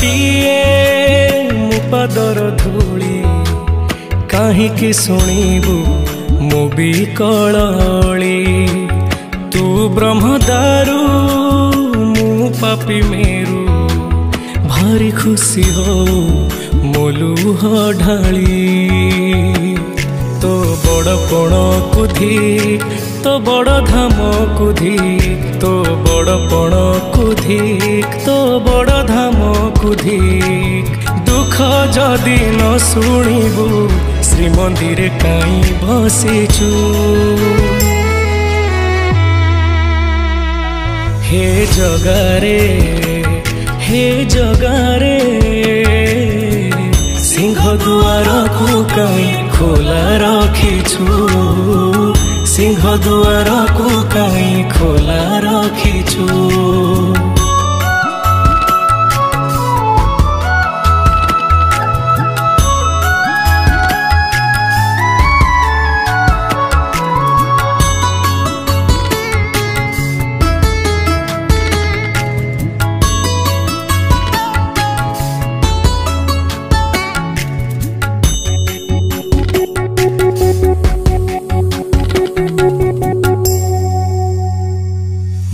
दिए मो पादर धूली काहींकि शुणिबु मो बिकली तू ब्रह्मदारू मु पापी मेरू भारी खुशी हो मोलुह ढाली तो बड़पण कुधी तो बड़ धाम कुधी तो बड़पण कुधिक तो बड़ धाम कुधिक दुख जदि न शुणिबु श्रीमंदिर काई बसिचु हे जगारे सिंह दुआर को काई खोला रखिछु सिंह दुआर को काई खोला रखिछु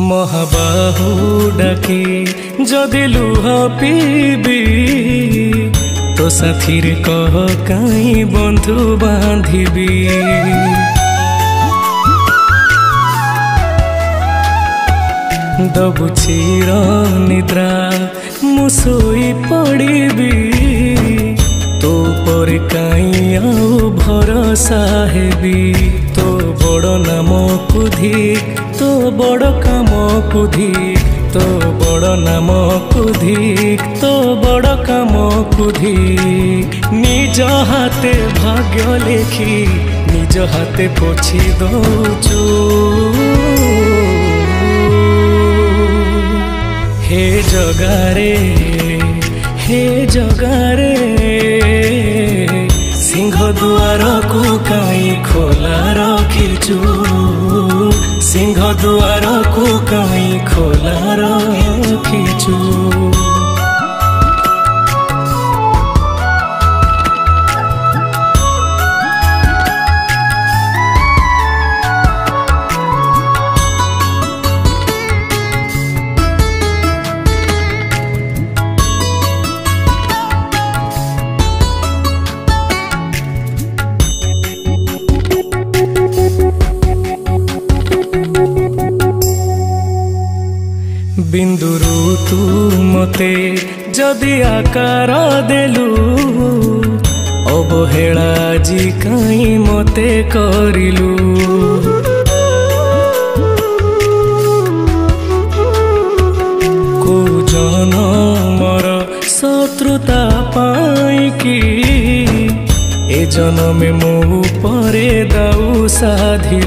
महाबाहु डाके जदि लुह पीबी तो साथीर कह काई बंधु बांधिबी दबु चिर निद्रा मु सोई पड़िबी तो पर काई आउ भरोसा हेबी तो बड़ नाम कुधिक तो बड़ काम कुधिक तो बड़ नाम कुधिक तो बड़ काम कुधिक निज हाथे भाग्य लेखी निज हाथे पोछि दौचु हे जगारे सिंह दुआर को काई खोला रखिछु सिंह दुआर को काई खोला रखिछु बिंदुरु तू मते जदि आकार देलु अवहेला जी काई मते करिलु को जनमर शत्रुता पाई कि ए जन्मे मो परे दाऊ साधिलु।